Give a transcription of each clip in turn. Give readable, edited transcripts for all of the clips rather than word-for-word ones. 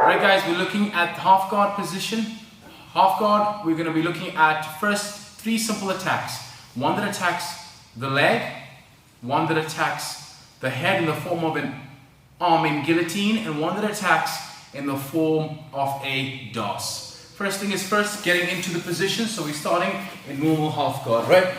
Alright guys, we're looking at half guard position. Half guard, we're going to be looking at first 3 simple attacks. One that attacks the leg, one that attacks the head in the form of an arm in guillotine, and one that attacks in the form of a Darce. First thing is first, getting into the position. So we're starting in normal half guard, right?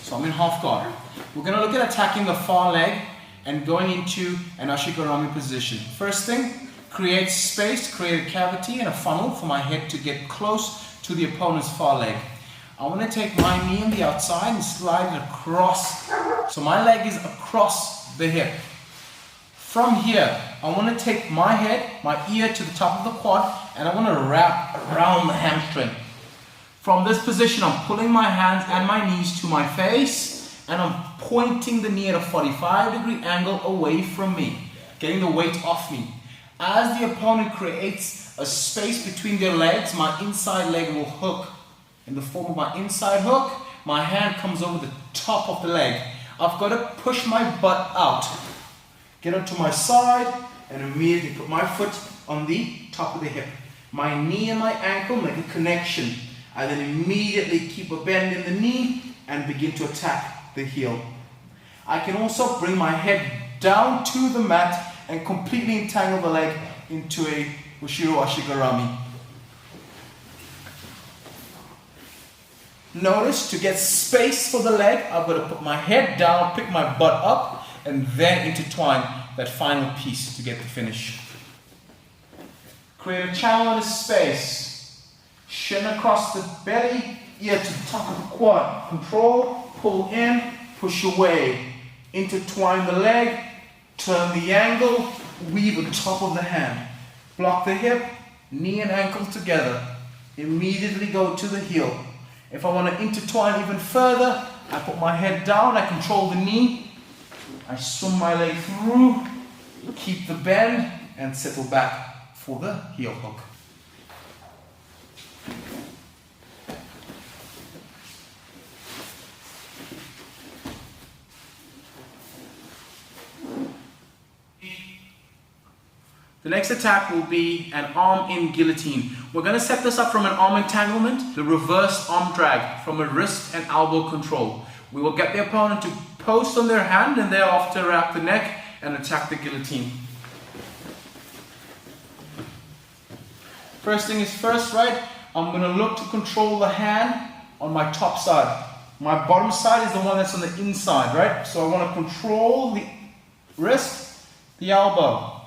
So I'm in half guard. We're going to look at attacking the far leg and going into an ashigarami position. First thing, create space, create a cavity and a funnel for my head to get close to the opponent's far leg. I want to take my knee on the outside and slide it across. So my leg is across the hip. From here, I want to take my head, my ear to the top of the quad, and I want to wrap around the hamstring. From this position, I'm pulling my hands and my knees to my face, and I'm pointing the knee at a 45-degree angle away from me, getting the weight off me. As the opponent creates a space between their legs, my inside leg will hook. In the form of my inside hook, my hand comes over the top of the leg. I've got to push my butt out, get onto my side, and immediately put my foot on the top of the hip. My knee and my ankle make a connection. I then immediately keep a bend in the knee and begin to attack the heel. I can also bring my head down to the mat and completely entangle the leg into a Ushiro Ashigarami. Notice, to get space for the leg, I've got to put my head down, pick my butt up, and then intertwine that final piece to get the finish. Create a channel in the space. Shin across the belly, ear to the top of the quad. Control, pull in, push away. Intertwine the leg, turn the angle, weave the top of the hand. Block the hip, knee and ankle together. Immediately go to the heel. If I want to intertwine even further, I put my head down, I control the knee, I swing my leg through, keep the bend, and settle back for the heel hook. The next attack will be an arm in guillotine. We're going to set this up from an arm entanglement, the reverse arm drag from a wrist and elbow control. We will get the opponent to post on their hand and thereafter wrap the neck and attack the guillotine. First thing is first, right? I'm going to look to control the hand on my top side. My bottom side is the one that's on the inside, right? So I want to control the wrist, the elbow.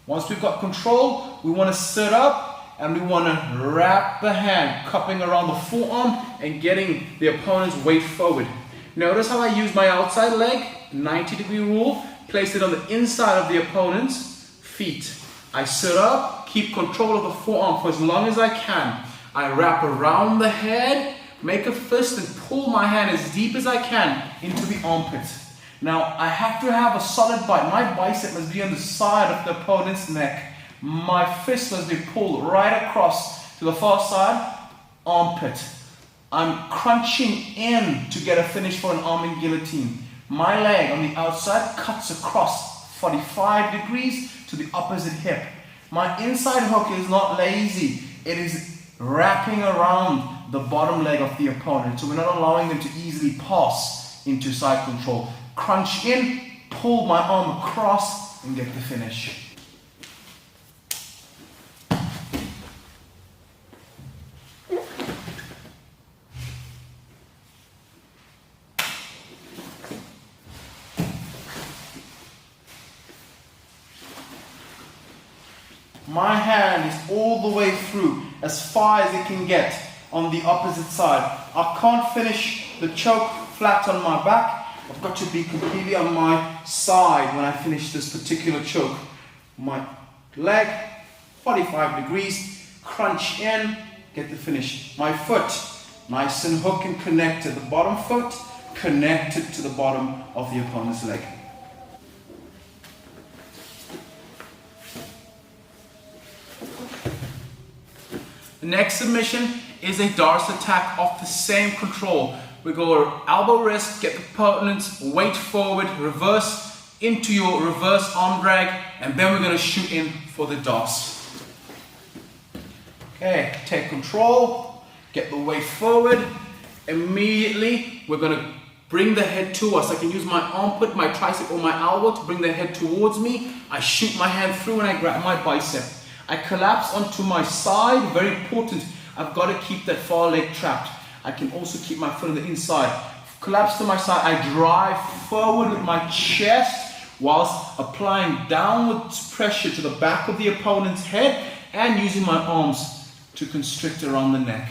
Once we've got control, we want to sit up and we want to wrap the hand, cupping around the forearm and getting the opponent's weight forward. Notice how I use my outside leg, 90-degree rule, place it on the inside of the opponent's feet. I sit up, keep control of the forearm for as long as I can. I wrap around the head, make a fist and pull my hand as deep as I can into the armpit. Now, I have to have a solid bite. My bicep must be on the side of the opponent's neck. My fist must be pulled right across to the far side, armpit. I'm crunching in to get a finish for an arm in guillotine. My leg on the outside cuts across 45 degrees to the opposite hip. My inside hook is not lazy. It is wrapping around the bottom leg of the opponent. So we're not allowing them to easily pass into side control. Crunch in, pull my arm across and get the finish. My hand is all the way through, as far as it can get on the opposite side. I can't finish the choke flat on my back. I've got to be completely on my side when I finish this particular choke. My leg, 45 degrees, crunch in, get the finish. My foot, nice and hook and connected. The bottom foot connected to the bottom of the opponent's leg. The next submission is a Darce attack off the same control. We go elbow wrist, get the opponent's weight forward, reverse into your reverse arm drag, and then we're going to shoot in for the Darce. Okay, take control, get the weight forward. Immediately, we're going to bring the head to us. I can use my armpit, my tricep, or my elbow to bring the head towards me. I shoot my hand through and I grab my bicep. I collapse onto my side, very important. I've got to keep that far leg trapped. I can also keep my foot on the inside. Collapse to my side, I drive forward with my chest whilst applying downwards pressure to the back of the opponent's head and using my arms to constrict around the neck.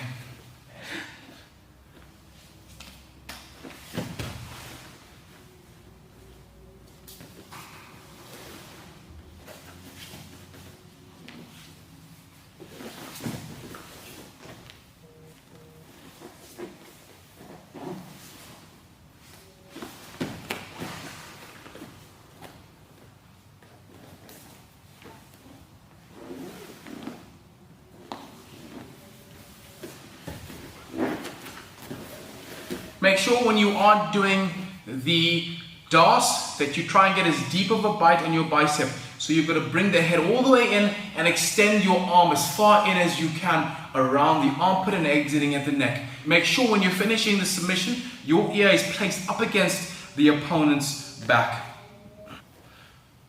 Make sure when you are doing the Darce that you try and get as deep of a bite on your bicep. So you've got to bring the head all the way in and extend your arm as far in as you can around the armpit and exiting at the neck. Make sure when you're finishing the submission, your ear is placed up against the opponent's back.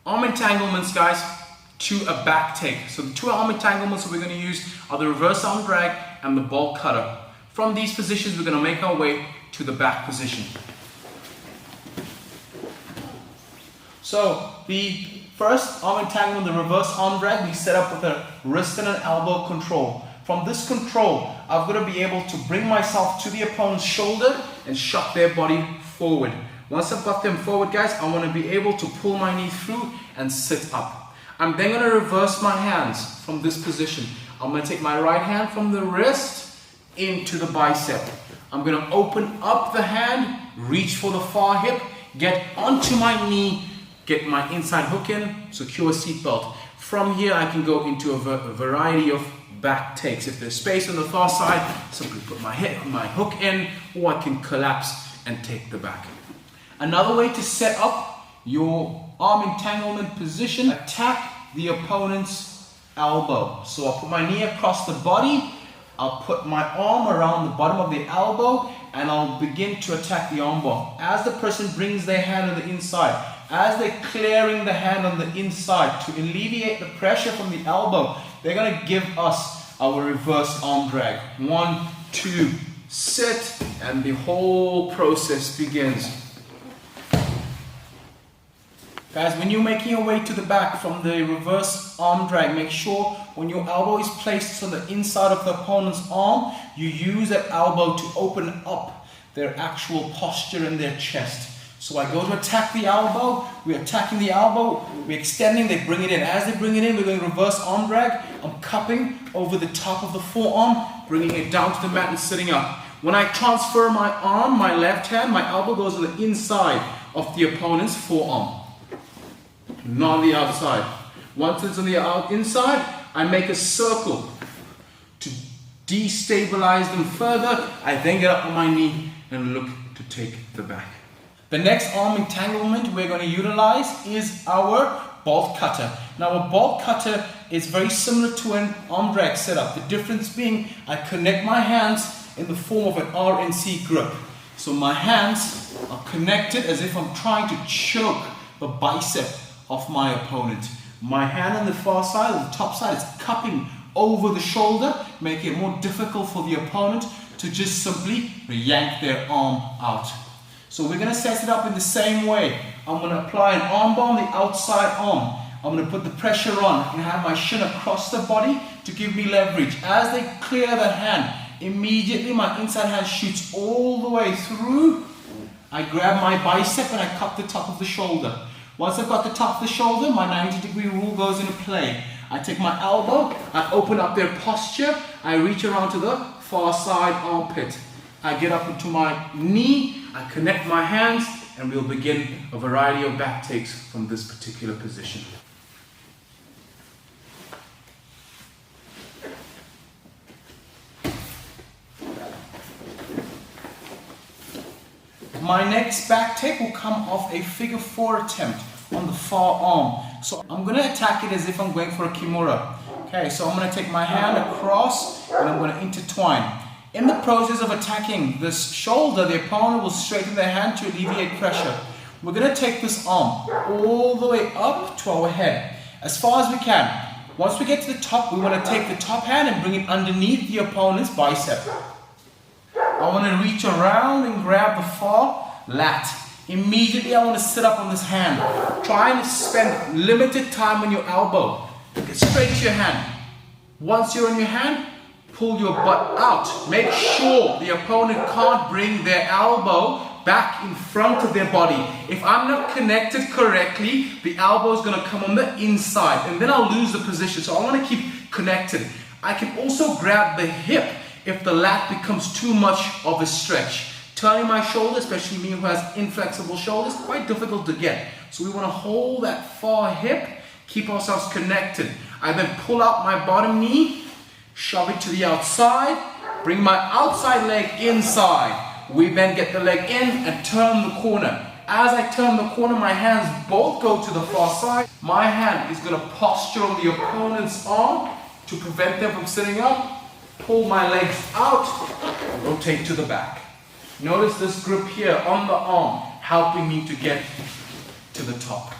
Arm entanglements, guys, to a back take. So the two arm entanglements that we're going to use are the reverse arm drag and the bolt cutter. From these positions, we're going to make our way to the back position. So the first arm entanglement, the reverse arm drag, we set up with a wrist and an elbow control. From this control, I've got to be able to bring myself to the opponent's shoulder and shove their body forward. Once I've got them forward, guys, I want to be able to pull my knee through and sit up. I'm then going to reverse my hands from this position. I'm going to take my right hand from the wrist into the bicep. I'm going to open up the hand, reach for the far hip, get onto my knee, get my inside hook in, secure a seatbelt. From here, I can go into a variety of back takes. If there's space on the far side, simply put my hook in, or I can collapse and take the back. Another way to set up your arm entanglement position, attack the opponent's elbow. So I'll put my knee across the body, I'll put my arm around the bottom of the elbow, and I'll begin to attack the arm bar. As the person brings their hand on the inside, as they're clearing the hand on the inside to alleviate the pressure from the elbow, they're going to give us our reverse arm drag. 1, 2, sit, and the whole process begins. Guys, when you're making your way to the back from the reverse arm drag, make sure when your elbow is placed on the inside of the opponent's arm, you use that elbow to open up their actual posture in their chest. So I go to attack the elbow, we're attacking the elbow, we're extending, they bring it in. As they bring it in, we're going reverse arm drag. I'm cupping over the top of the forearm, bringing it down to the mat and sitting up. When I transfer my arm, my left hand, my elbow goes on the inside of the opponent's forearm, not on the outside. Once it's on the inside, I make a circle to destabilize them further. I then get up on my knee and look to take the back. The next arm entanglement we're going to utilize is our bolt cutter. Now a bolt cutter is very similar to an arm drag setup. The difference being I connect my hands in the form of an RNC grip. So my hands are connected as if I'm trying to choke the bicep of my opponent. My hand on the far side, on the top side, is cupping over the shoulder, making it more difficult for the opponent to just simply yank their arm out. So we're going to set it up in the same way. I'm going to apply an arm bar on the outside arm. I'm going to put the pressure on and have my shin across the body to give me leverage. As they clear the hand, immediately my inside hand shoots all the way through. I grab my bicep and I cup the top of the shoulder. Once I've got the top of the shoulder, my 90-degree rule goes into play. I take my elbow, I open up their posture, I reach around to the far side armpit. I get up into my knee, I connect my hands, and we'll begin a variety of back takes from this particular position. My next back take will come off a figure 4 attempt. On the far arm. So I'm going to attack it as if I'm going for a Kimura. Okay, so I'm going to take my hand across and I'm going to intertwine. In the process of attacking this shoulder, the opponent will straighten their hand to alleviate pressure. We're going to take this arm all the way up to our head, as far as we can. Once we get to the top, we want to take the top hand and bring it underneath the opponent's bicep. I want to reach around and grab the far lat. Immediately I want to sit up on this hand. Try and spend limited time on your elbow. Get straight to your hand. Once you're on your hand, pull your butt out. Make sure the opponent can't bring their elbow back in front of their body. If I'm not connected correctly, the elbow is going to come on the inside and then I'll lose the position. So I want to keep connected. I can also grab the hip if the lat becomes too much of a stretch. Turning my shoulder, especially me who has inflexible shoulders, quite difficult to get. So we want to hold that far hip, keep ourselves connected. I then pull out my bottom knee, shove it to the outside, bring my outside leg inside. We then get the leg in and turn the corner. As I turn the corner, my hands both go to the far side. My hand is going to posture on the opponent's arm to prevent them from sitting up. Pull my legs out, rotate to the back. Notice this grip here on the arm, helping me to get to the top.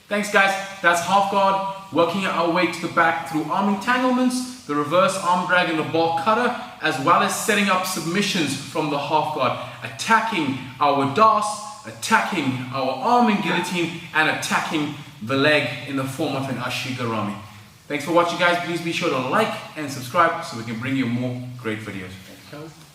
Thanks guys, that's half guard, working our way to the back through arm entanglements, the reverse arm drag and the ball cutter, as well as setting up submissions from the half guard, attacking our Darce, attacking our arm in guillotine, and attacking the leg in the form of an ashigarami. Thanks for watching guys, please be sure to like and subscribe so we can bring you more great videos. Thanks guys.